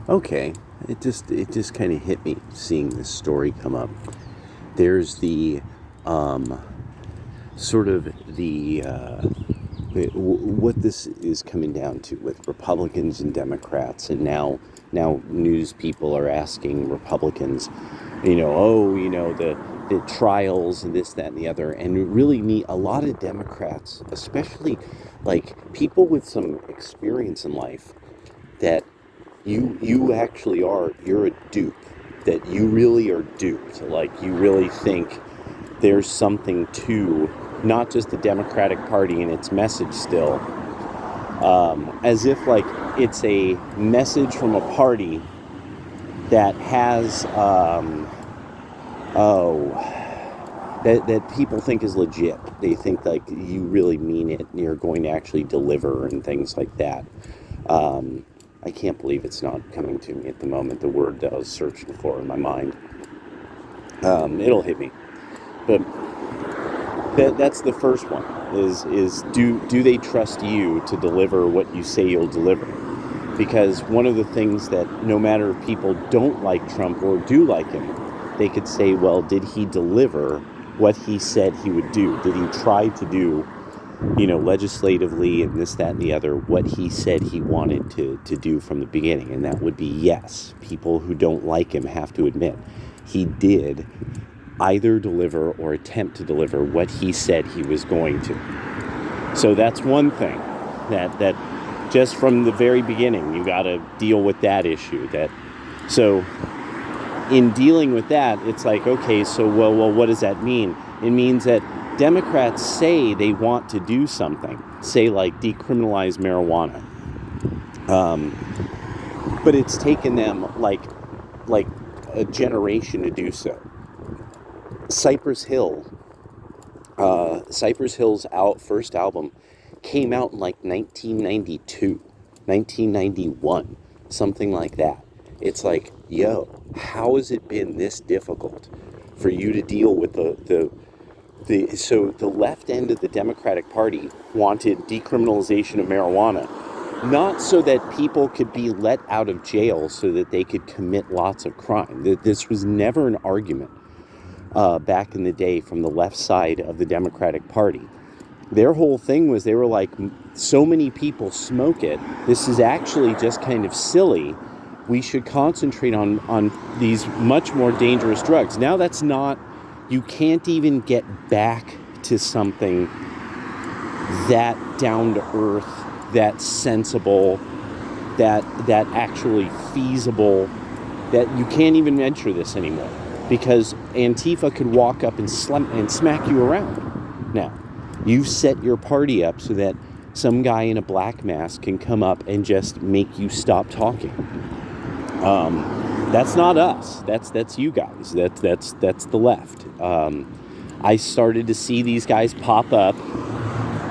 Okay, it just kind of hit me seeing this story come up. There's the um, sort of what this is coming down to with Republicans and Democrats, and now news people are asking Republicans, the trials and this, that, and the other, and really need a lot of Democrats, especially like people with some experience in life, that you actually are you're a dupe, that you really are duped, like you really think there's something to not just the Democratic Party and its message still, as if like it's a message from a party that has oh that people think is legit. They think like you really mean it and you're going to actually deliver and things like that. um, I can't believe it's not coming to me at the moment, the word that I was searching for in my mind. It'll hit me. But that's the first one, is do they trust you to deliver what you say you'll deliver? Because one of the things that, no matter if people don't like Trump or do like him, they could say, well, did he deliver what he said he would do? Did he try to do, legislatively and this, that, and the other, what he said he wanted to do from the beginning? And that would be yes. People who don't like him have to admit he did either deliver or attempt to deliver what he said he was going to. So that's one thing that just from the very beginning, you got to deal with that issue. So in dealing with that, it's like, okay, so well, what does that mean? It means that Democrats say they want to do something, say like decriminalize marijuana, but it's taken them like a generation to do so. Cypress Hill, Cypress Hill's first album came out in like 1992, 1991, something like that. It's like, yo, how has it been this difficult for you to deal with so the left end of the Democratic Party wanted decriminalization of marijuana, not so that people could be let out of jail so that they could commit lots of crime. This was never an argument back in the day from the left side of the Democratic Party. Their whole thing was, they were like, so many people smoke it, this is actually just kind of silly. We should concentrate on these much more dangerous drugs. Now that's not, you can't even get back to something that down to earth, that sensible, that actually feasible, that you can't even venture this anymore, because Antifa could walk up and smack you around. Now, you've set your party up so that some guy in a black mask can come up and just make you stop talking. That's not us. That's you guys. That's the left. I started to see these guys pop up,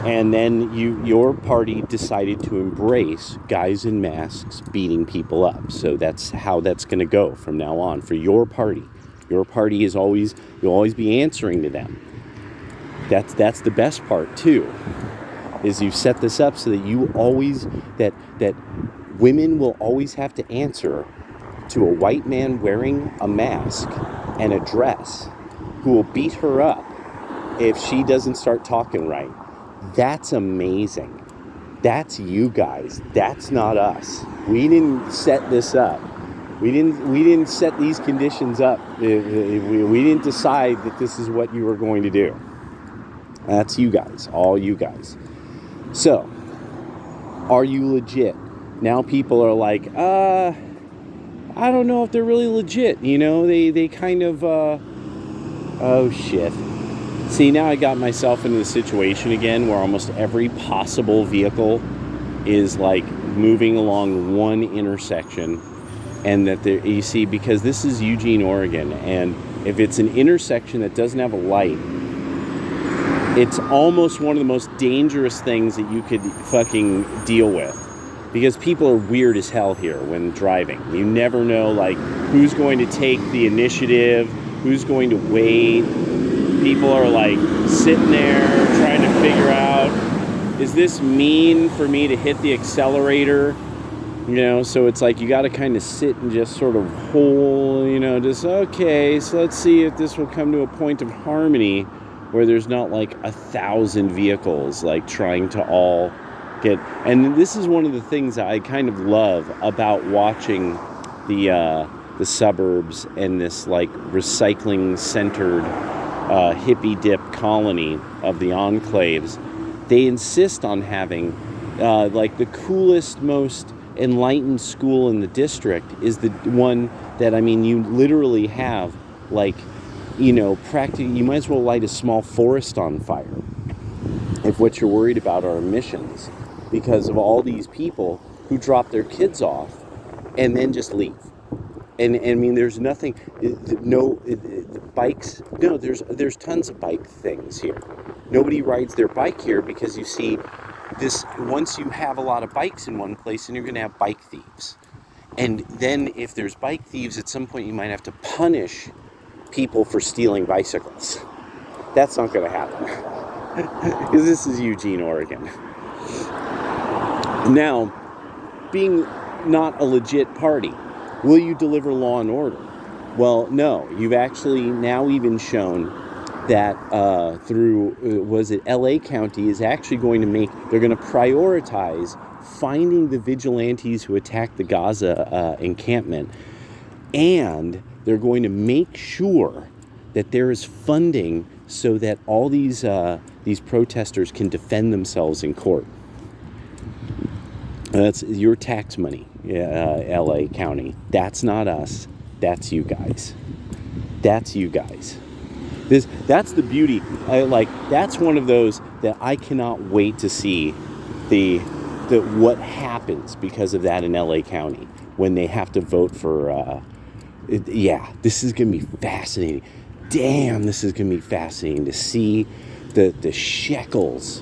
and then your party decided to embrace guys in masks beating people up. So that's how that's going to go from now on for your party. Your party is always, you'll always be answering to them. That's the best part too, is you've set this up so that you always, that women will always have to answer to a white man wearing a mask and a dress who will beat her up if she doesn't start talking right. That's amazing. That's you guys. That's not us. We didn't set this up. We didn't set these conditions up. We didn't decide that this is what you were going to do. That's you guys, all you guys. So, are you legit? Now people are like, I don't know if they're really legit. They kind of, oh shit. See, now I got myself into the situation again where almost every possible vehicle is like moving along one intersection. And that there, you see, because this is Eugene, Oregon, and if it's an intersection that doesn't have a light, it's almost one of the most dangerous things that you could fucking deal with. Because people are weird as hell here when driving. You never know, like, who's going to take the initiative, who's going to wait. People are like sitting there trying to figure out, is this mean for me to hit the accelerator? You know, so it's like you got to kind of sit and just sort of hold, you know, just, okay, so let's see if this will come to a point of harmony where there's not like 1,000 vehicles like trying to all get. And this is one of the things that I kind of love about watching the suburbs and this like recycling centered hippie dip colony of the enclaves. They insist on having like the coolest, most enlightened school in the district is the one that, I mean, you literally have like, you know, practically, you might as well light a small forest on fire if what you're worried about are emissions, because of all these people who drop their kids off and then just leave. And I mean, there's nothing, bikes, no, there's tons of bike things here. Nobody rides their bike here because you see this, once you have a lot of bikes in one place, then you're going to have bike thieves. And then if there's bike thieves, at some point you might have to punish people for stealing bicycles. That's not going to happen. Because this is Eugene, Oregon. Now, being not a legit party, will you deliver law and order? Well, no. You've actually now even shown that through, was it LA County is actually going to they're going to prioritize finding the vigilantes who attacked the Gaza encampment, and they're going to make sure that there is funding so that all these protesters can defend themselves in court. That's your tax money, LA County. That's not us. That's you guys. That's you guys. That's the beauty. That's one of those that I cannot wait to see the what happens because of that in LA County when they have to vote for. This is gonna be fascinating. Damn, this is gonna be fascinating to see the shekels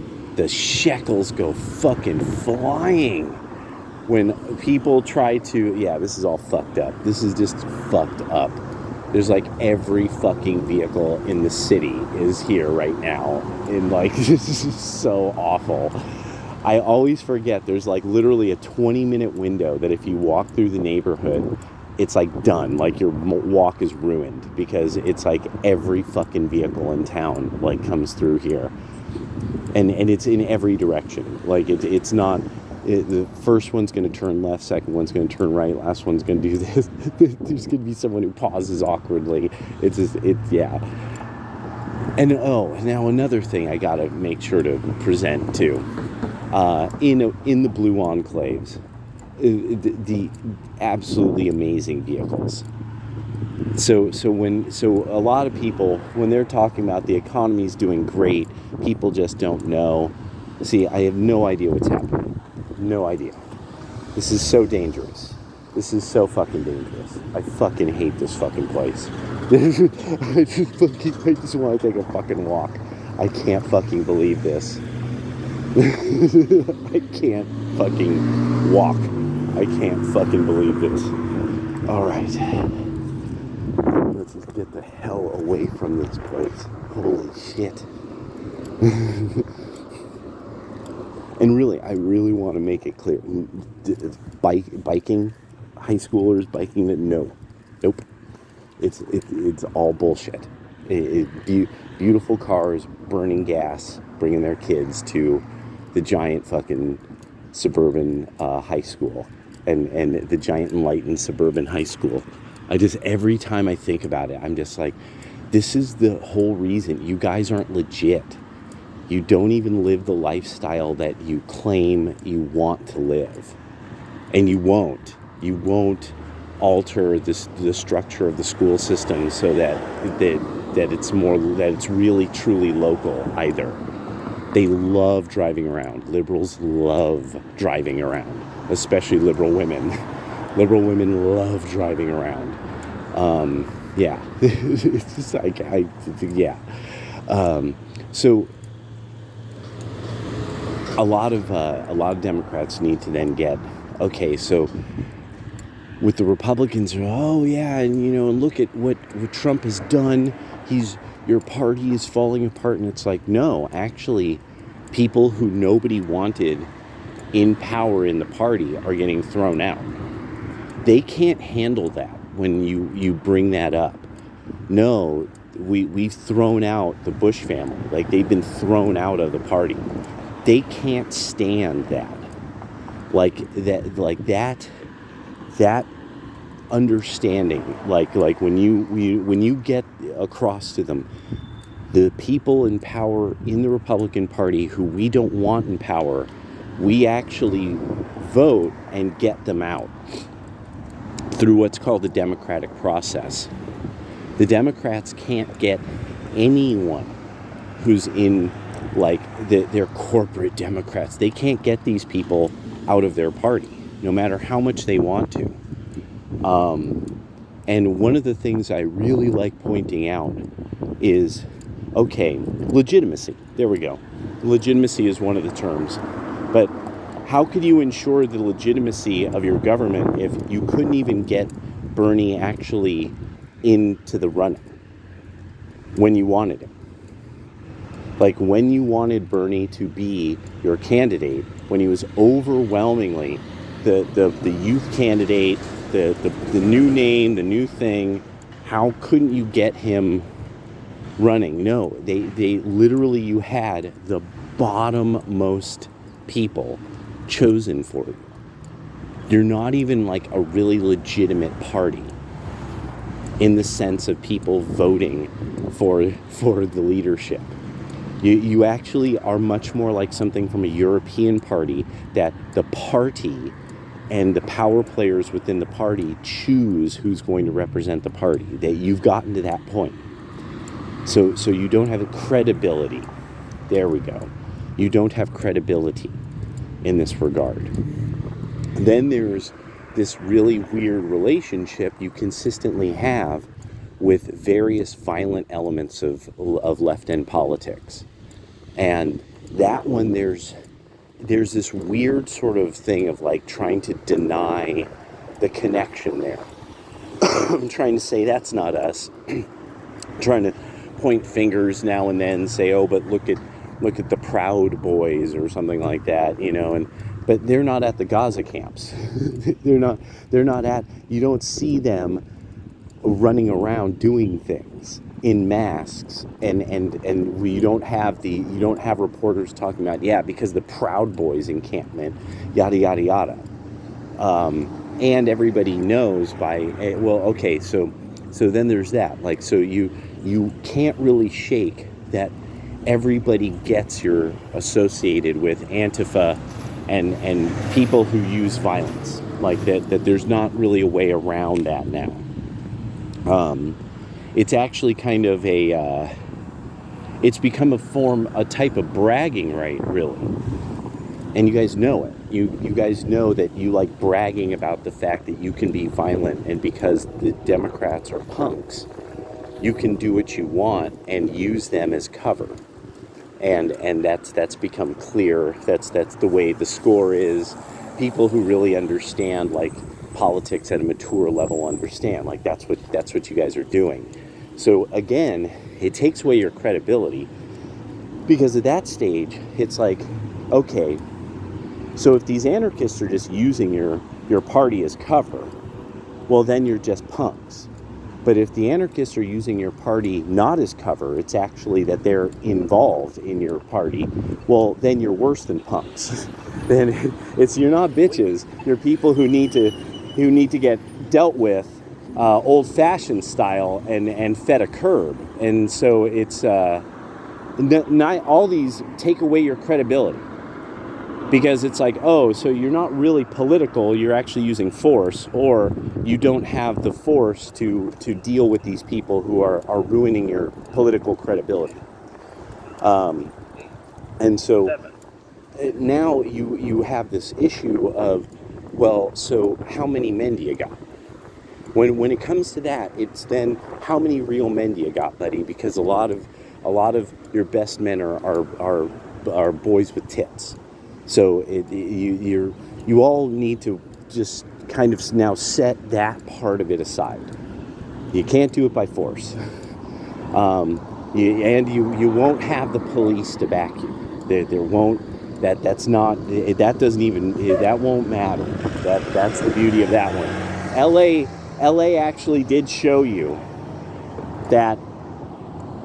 go fucking flying when people try to. Yeah, this is all fucked up. This is just fucked up. There's like every fucking vehicle in the city is here right now. And like, this is so awful. I always forget there's like literally a 20-minute window that if you walk through the neighborhood, it's like done. Like your walk is ruined because it's like every fucking vehicle in town like comes through here. And it's in every direction. Like it's not... the first one's going to turn left, second one's going to turn right, last one's going to do this. There's going to be someone who pauses awkwardly. Yeah. And now another thing I got to make sure to present too. In the Blue Enclaves, the absolutely amazing vehicles. So a lot of people, when they're talking about the economy's doing great, people just don't know. See, I have no idea what's happening. No idea. This is so dangerous. This is so fucking dangerous. I fucking hate this fucking place. I just want to take a fucking walk. I can't fucking believe this. I can't fucking walk. I can't fucking believe this. Alright. Let's just get the hell away from this place. Holy shit. And really, I really want to make it clear. Biking, high schoolers biking, nope. It's all bullshit. Beautiful cars burning gas, bringing their kids to the giant fucking suburban high school and the giant enlightened suburban high school. Every time I think about it, I'm just like, this is the whole reason you guys aren't legit. You don't even live the lifestyle that you claim you want to live. And you won't. You won't alter the structure of the school system so that it's really truly local either. They love driving around. Liberals love driving around, especially liberal women. Liberal women love driving around. It's just like, so a lot of Democrats need to then get, okay, so with the Republicans, and look at what Trump has done. Your party is falling apart, and it's like, no, actually, people who nobody wanted in power in the party are getting thrown out. They can't handle that when you bring that up. No, we've thrown out the Bush family. Like, they've been thrown out of the party. They can't stand that. That understanding, like when you get across to them, the people in power in the Republican Party who we don't want in power, we actually vote and get them out through what's called the democratic process. The Democrats can't get anyone who's in, like, their corporate Democrats. They can't get these people out of their party, no matter how much they want to. And one of the things I really like pointing out is, okay, legitimacy. There we go. Legitimacy is one of the terms. But how could you ensure the legitimacy of your government if you couldn't even get Bernie actually into the running when you wanted him? Like, when you wanted Bernie to be your candidate, when he was overwhelmingly the youth candidate, the new name, the new thing, how couldn't you get him running? No, they literally, you had the bottom-most people chosen for you. You're not even like a really legitimate party in the sense of people voting for the leadership. You actually are much more like something from a European party, that the party and the power players within the party choose who's going to represent the party. That you've gotten to that point. So you don't have a credibility. There we go. You don't have credibility in this regard. Then there's this really weird relationship you consistently have with various violent elements of left-end politics. And that one, there's this weird sort of thing of like trying to deny the connection there. I'm trying to say that's not us. Trying to point fingers now and then, say, oh, but look at the Proud Boys or something like that, but they're not at the Gaza camps. they're not at, you don't see them running around doing things in masks, and you don't have reporters talking about, because the Proud Boys encampment, yada yada yada, and everybody knows so then there's that, like, so you can't really shake that everybody gets you're associated with Antifa and people who use violence, like that there's not really a way around that now. It's actually kind of it's become a type of bragging right, really. And you guys know it. You guys know that you like bragging about the fact that you can be violent, and because the Democrats are punks, you can do what you want and use them as cover. And that's become clear. That's the way the score is. People who really understand, like, politics at a mature level understand, like, that's what you guys are doing. So again, it takes away your credibility, because at that stage it's like, okay, so if these anarchists are just using your party as cover, well, then you're just punks. But if the anarchists are using your party not as cover, it's actually that they're involved in your party, well, then you're worse than punks. Then you're not bitches. You're people who need to get dealt with old-fashioned style and fed a curb. And so it's not all these take away your credibility, because it's like, oh, so you're not really political, you're actually using force, or you don't have the force to deal with these people who are ruining your political credibility. And so now you have this issue of, well, so how many men do you got? When it comes to that, it's then how many real men do you got, buddy? Because a lot of your best men are boys with tits. So you all need to just kind of now set that part of it aside. You can't do it by force, you won't have the police to back you. There won't That doesn't even, that won't matter. That's the beauty of that one. LA actually did show you that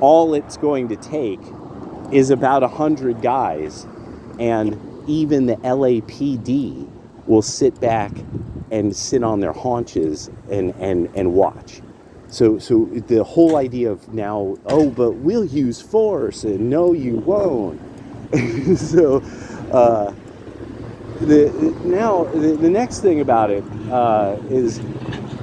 all it's going to take is about 100 guys, and even the LAPD will sit back and sit on their haunches and watch. So the whole idea of now, oh, but we'll use force, and no, you won't. So the next thing about it is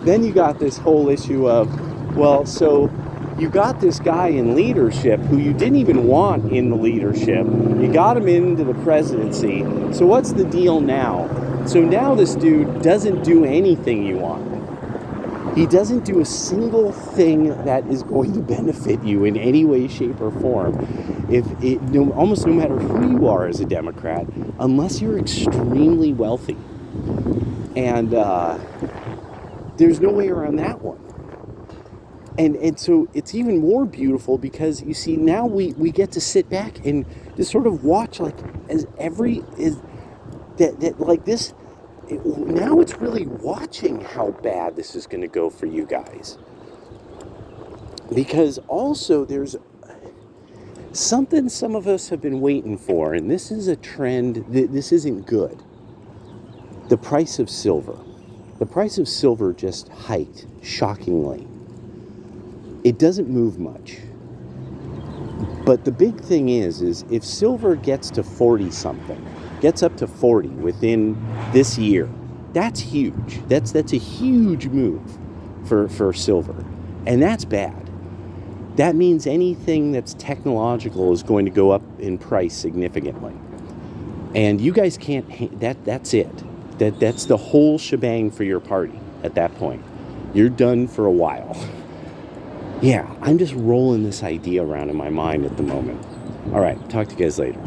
then you got this whole issue of, well, so you got this guy in leadership who you didn't even want in the leadership. You got him into the presidency. So what's the deal now? So now this dude doesn't do anything you want. He doesn't do a single thing that is going to benefit you in any way, shape, or form. Almost no matter who you are as a Democrat, unless you're extremely wealthy. And there's no way around that one. And so it's even more beautiful because you see now we get to sit back and just sort of watch like now it's really watching how bad this is going to go for you guys. Because also there's something some of us have been waiting for, and this is a trend that this isn't good. The price of silver. The price of silver just hiked shockingly. It doesn't move much. But the big thing is if silver gets to 40 something, gets up to 40 within this year, that's huge. That's a huge move for silver. And that's bad. That means anything that's technological is going to go up in price significantly. And you guys can't, that's it. That's the whole shebang for your party at that point. You're done for a while. Yeah, I'm just rolling this idea around in my mind at the moment. All right, talk to you guys later.